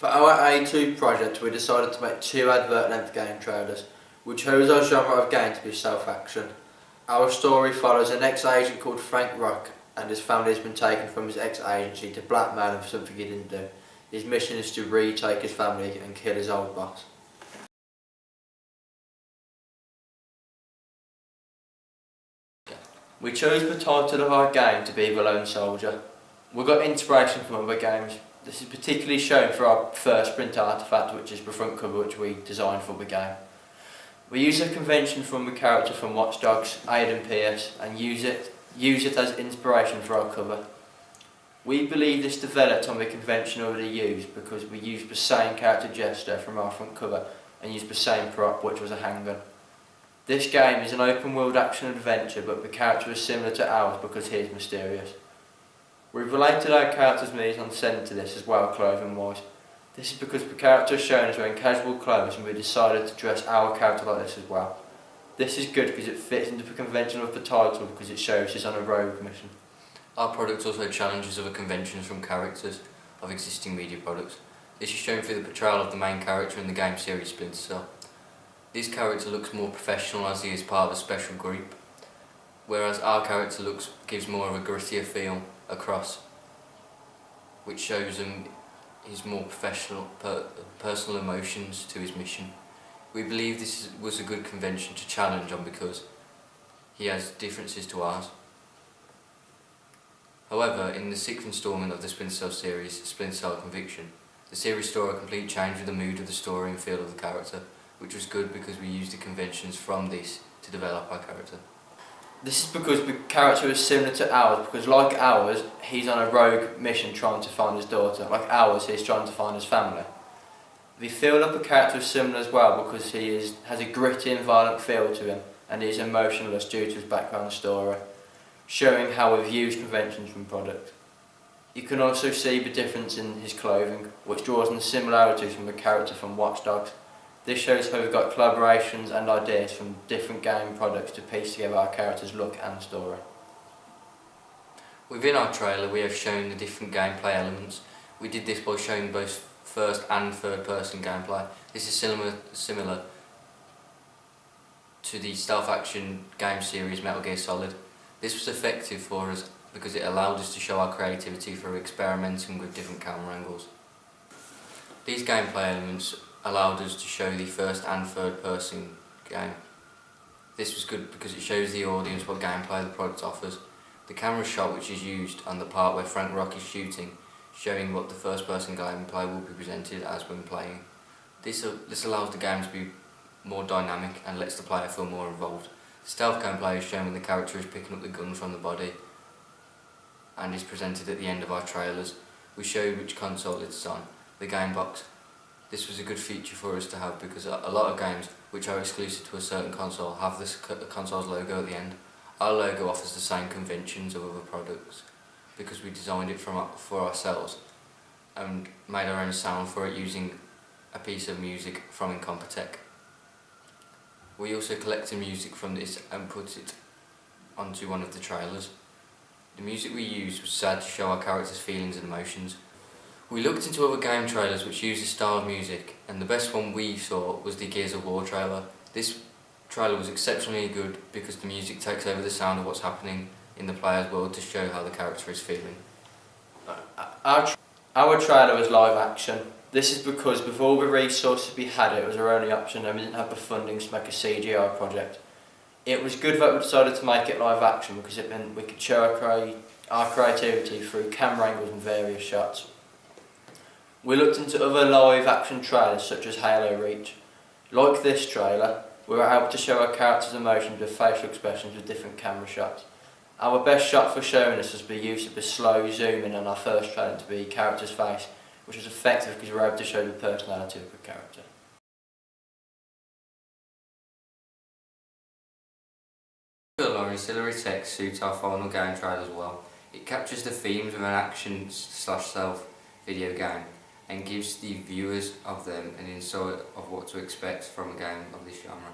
For our A2 project, we decided to make 2 advert-length game trailers. We chose our genre of game to be self-action. Our story follows an ex-agent called Frank Rock, and his family has been taken from his ex-agency to blackmail him for something he didn't do. His mission is to retake his family and kill his old boss. We chose the title of our game to be The Lone Soldier. We got inspiration from other games. This is particularly shown for our first print artefact, which is the front cover which we designed for the game. We use a convention from the character from Watch Dogs, Aidan Pierce, and use it as inspiration for our cover. We believe this developed on the convention already used because we used the same character gesture from our front cover and used the same prop, which was a handgun. This game is an open world action adventure, but the character is similar to ours because he is mysterious. We've related our character's mise-en-scène to this as well, clothing wise. This is because the character is shown as wearing casual clothes, and we decided to dress our character like this as well. This is good because it fits into the convention of the title because it shows he's on a rogue mission. Our product also challenges other conventions from characters of existing media products. This is shown through the portrayal of the main character in the game series Splinter Cell. This character looks more professional as he is part of a special group, whereas our character gives more of a grittier feel across, which shows him his more professional, personal emotions to his mission. We believe this was a good convention to challenge on because he has differences to ours. However, in the 6th instalment of the Splinter Cell series, Splinter Cell Conviction, the series saw a complete change with the mood of the story and feel of the character, which was good because we used the conventions from this to develop our character. This is because the character is similar to ours, because like ours, he's on a rogue mission trying to find his daughter. Like ours, he's trying to find his family. The feel of the character is similar as well because he has a gritty and violent feel to him, and he's emotionless due to his background story, showing how we've used conventions from product. You can also see the difference in his clothing, which draws on the similarities from the character from Watch Dogs. This shows how we've got collaborations and ideas from different game products to piece together our character's look and story. Within our trailer we have shown the different gameplay elements. We did this by showing both first and third person gameplay. This is similar to the stealth action game series Metal Gear Solid. This was effective for us because it allowed us to show our creativity through experimenting with different camera angles. These gameplay elements allowed us to show the first and third person game. This was good because it shows the audience what gameplay the product offers. The camera shot which is used on the part where Frank Rock is shooting, showing what the first person gameplay will be presented as when playing. This allows the game to be more dynamic and lets the player feel more involved. The stealth gameplay is shown when the character is picking up the gun from the body and is presented at the end of our trailers. We show which console it's on, the game box. This was a good feature for us to have because a lot of games which are exclusive to a certain console have the console's logo at the end. Our logo offers the same conventions of other products because we designed it for ourselves and made our own sound for it using a piece of music from Incompetech. We also collected music from this and put it onto one of the trailers. The music we used was sad to show our characters' feelings and emotions. We looked into other game trailers which use this style of music, and the best one we saw was the Gears of War trailer. This trailer was exceptionally good because the music takes over the sound of what's happening in the player's world to show how the character is feeling. Our trailer was live action. This is because with all the resources we had, it was our only option and we didn't have the funding to make a CGI project. It was good that we decided to make it live action because it meant we could show our creativity through camera angles and various shots. We looked into other live action trailers such as Halo Reach. Like this trailer, we were able to show our characters' emotions with facial expressions with different camera shots. Our best shot for showing this was the use of the slow zoom in on our first trailer to the character's face, which was effective because we were able to show the personality of the character. Our ancillary text suits our final game trailer as well. It captures the themes of an action/stealth video game and gives the viewers of them an insight of what to expect from a game of this genre.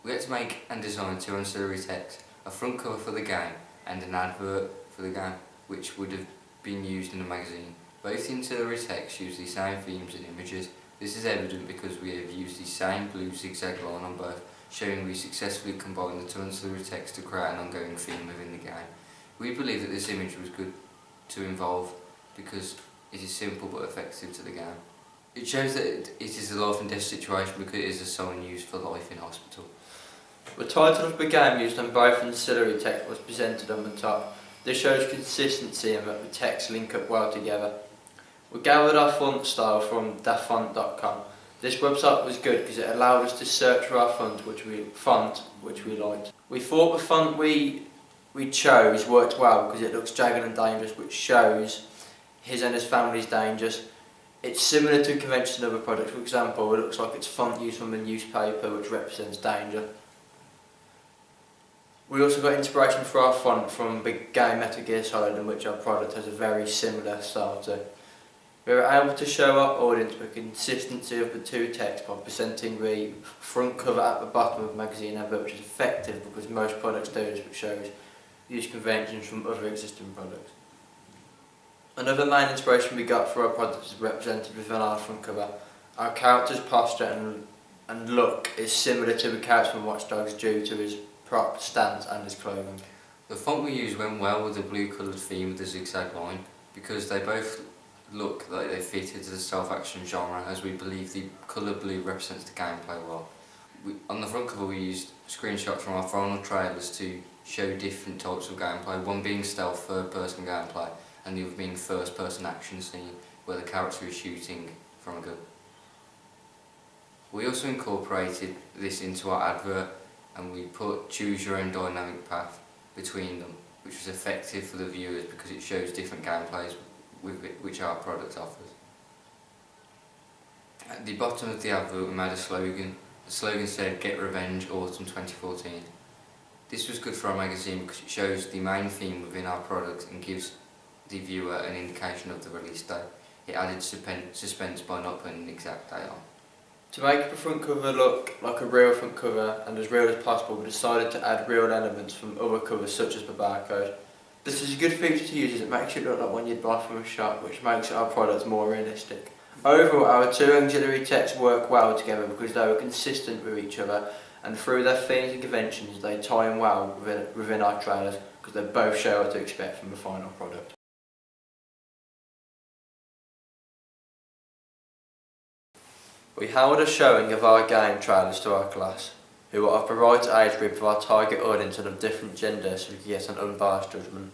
We had to make and design 2 ancillary texts, a front cover for the game and an advert for the game, which would have been used in a magazine. Both the ancillary texts use the same themes and images. This is evident because we have used the same blue zigzag line on both, showing we successfully combined the two ancillary texts to create an ongoing theme within the game. We believe that this image was good to involve because it is simple but effective to the game. It shows that it is a life and death situation because it is a sign used for life in hospital. The title of the game used on both ancillary text was presented on the top. This shows consistency and that the texts link up well together. We gathered our font style from dafont.com. This website was good because it allowed us to search for our font which we liked. We thought the font we chose worked well because it looks jagged and dangerous, which shows his and his family's dangers. It's similar to conventional other products. For example, it looks like it's font used from a newspaper which represents danger. We also got inspiration for our font from the game Metal Gear Solid, in which our product has a very similar style to. We were able to show our audience the consistency of the two texts by presenting the front cover at the bottom of the magazine advert, which is effective because most products do this, which shows use conventions from other existing products. Another main inspiration we got for our product is represented within our front cover. Our character's posture and look is similar to the character from Watch Dogs due to his prop stance and his clothing. The font we used went well with the blue coloured theme of the zigzag line because they both look like they fit into the stealth-action genre, as we believe the colour blue represents the gameplay well. On the front cover we used screenshots from our final trailers to show different types of gameplay, one being stealth third-person gameplay and the other being first-person action scene where the character is shooting from a gun. We also incorporated this into our advert and we put choose your own dynamic path between them, which was effective for the viewers because it shows different gameplays which our product offers. At the bottom of the advert we made a slogan. The slogan said "Get Revenge Autumn 2014. This was good for our magazine because it shows the main theme within our product and gives the viewer an indication of the release date. It added suspense by not putting an exact date on. To make the front cover look like a real front cover and as real as possible, we decided to add real elements from other covers such as the barcode. This is a good feature to use as it makes it look like one you'd buy from a shop, which makes our products more realistic. Overall, our two auxiliary texts work well together because they were consistent with each other, and through their themes and conventions they tie in well within our trailers because they both show what to expect from the final product. We held a showing of our game trailers to our class, who are of the right age group for our target audience and of different gender, so we could get an unbiased judgment.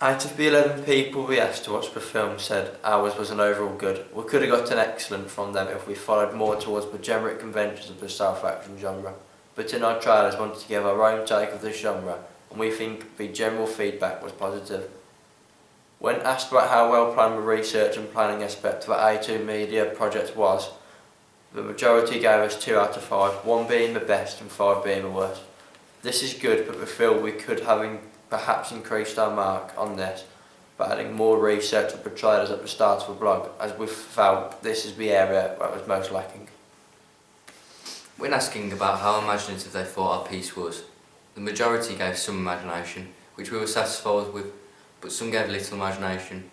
Out of the 11 people we asked to watch the film said ours was an overall good. We could have got an excellent from them if we followed more towards the generic conventions of the stealth-action genre, but in our trailers wanted to give our own take of the genre, and we think the general feedback was positive. When asked about how well planned the research and planning aspect of the A2 Media project was, the majority gave us 2 out of 5, 1 being the best and 5 being the worst. This is good, but we feel we could have perhaps increased our mark on this by adding more research and portrayals at the start of the blog, as we felt this is the area that was most lacking. When asking about how imaginative they thought our piece was, the majority gave some imagination, which we were satisfied with, but some gave little imagination.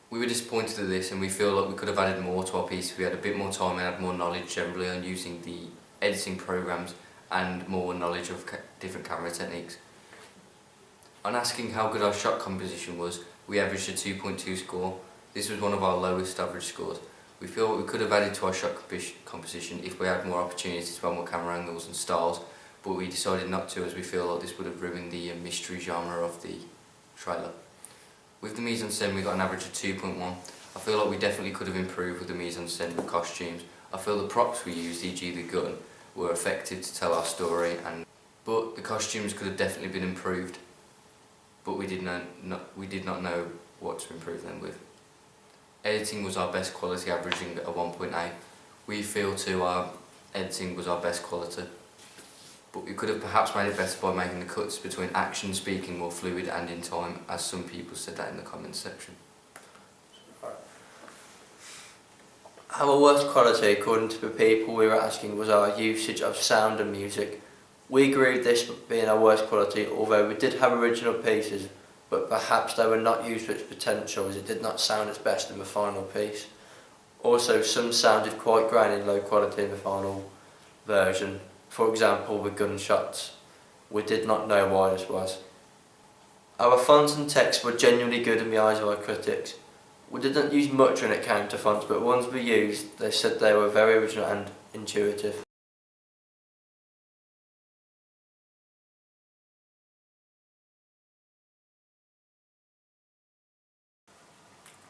We were disappointed at this and we feel like we could have added more to our piece if we had a bit more time and had more knowledge generally on using the editing programs and more knowledge of different camera techniques. On asking how good our shot composition was, we averaged a 2.2 score. This was one of our lowest average scores. We feel we could have added to our shot composition if we had more opportunities to add more camera angles and styles, but we decided not to as we feel like this would have ruined the mystery genre of the trailer. With the mise-en-scène we got an average of 2.1. I feel like we definitely could have improved with the mise-en-scène and costumes. I feel the props we used, e.g. the gun, were effective to tell our story, but the costumes could have definitely been improved, but we did not know what to improve them with. Editing was our best quality, averaging a 1.8. We feel too our editing was our best quality, but we could have perhaps made it better by making the cuts between action speaking more fluid and in time, as some people said that in the comments section. Our worst quality, according to the people we were asking, was our usage of sound and music. We agree with this being our worst quality, although we did have original pieces, but perhaps they were not used to its potential as it did not sound its best in the final piece. Also, some sounded quite grainy and low quality in the final version. For example, the gunshots. We did not know why this was. Our fonts and text were genuinely good in the eyes of our critics. We didn't use much when it came to fonts, but ones we used, they said they were very original and intuitive.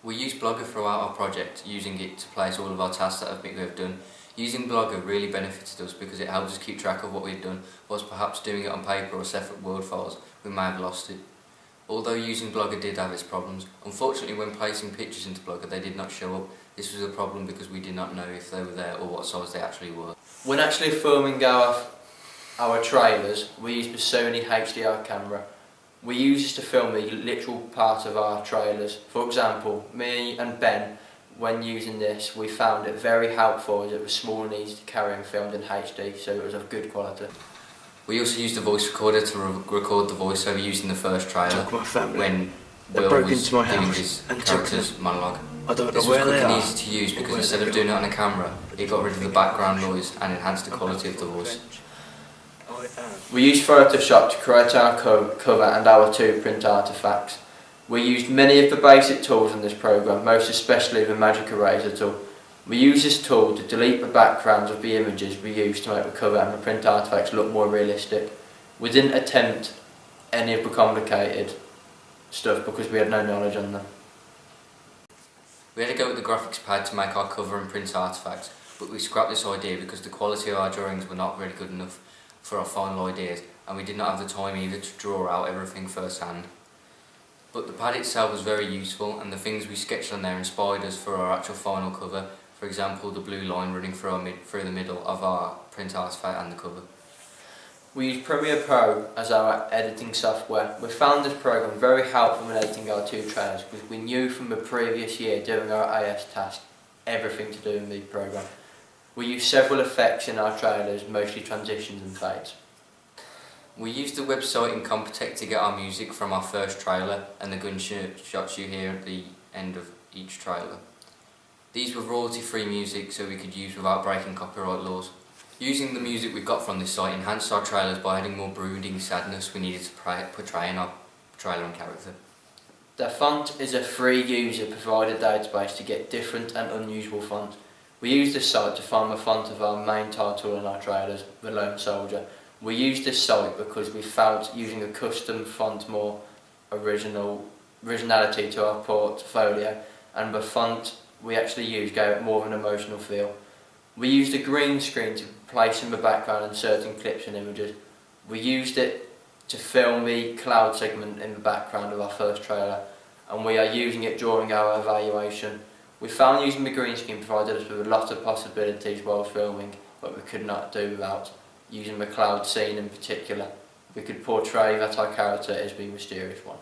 We use Blogger throughout our project, using it to place all of our tasks that we have done. Using Blogger really benefited us because it helped us keep track of what we had done, whilst perhaps doing it on paper or separate Word files, we may have lost it. Although using Blogger did have its problems, unfortunately when placing pictures into Blogger they did not show up. This was a problem because we did not know if they were there or what size they actually were. When actually filming our trailers, we used the Sony HDR camera. We use this to film the literal part of our trailers. For example, me and Ben, when using this, we found it very helpful as it was small and easy to carry and filmed in HD, so it was of good quality. We also used a voice recorder to record the voiceover using the first trailer Took my family. when They Will broke was into my giving house his and took character's monologue. I don't know This was where quick they and are. easy to use because Where instead they of doing it go. on a camera, it got rid of the background noise and enhanced the quality of the voice. We used Photoshop to create our cover and our two print artefacts. We used many of the basic tools in this program, most especially the Magic Eraser tool. We use this tool to delete the backgrounds of the images we used to make the cover and the print artefacts look more realistic. We didn't attempt any of the complicated stuff because we had no knowledge on them. We had to go with the graphics pad to make our cover and print artefacts, but we scrapped this idea because the quality of our drawings were not really good enough for our final ideas, and we did not have the time either to draw out everything first hand. But the pad itself was very useful, and the things we sketched on there inspired us for our actual final cover. For example, the blue line running through the middle of our print artifact and the cover. We used Premiere Pro as our editing software. We found this program very helpful in editing our two trailers because we knew from the previous year doing our AS task everything to do in the program. We used several effects in our trailers, mostly transitions and fades. We used the website in Compotech to get our music from our first trailer and the gunshots you hear at the end of each trailer. These were royalty-free music so we could use without breaking copyright laws. Using the music we got from this site enhanced our trailers by adding more brooding sadness we needed to portray in our trailer and character. The font is a free user provided database to get different and unusual fonts. We use this site to find the font of our main title in our trailers, The Lone Soldier. We used this site because we felt using a custom font more originality to our portfolio, and the font we actually used gave it more of an emotional feel. We used a green screen to place in the background in certain clips and images. We used it to film the cloud segment in the background of our first trailer, and we are using it during our evaluation. We found using the green screen provided us with a lot of possibilities while filming, but we could not do without using the cloud scene in particular. We could portray that our character is the mysterious one.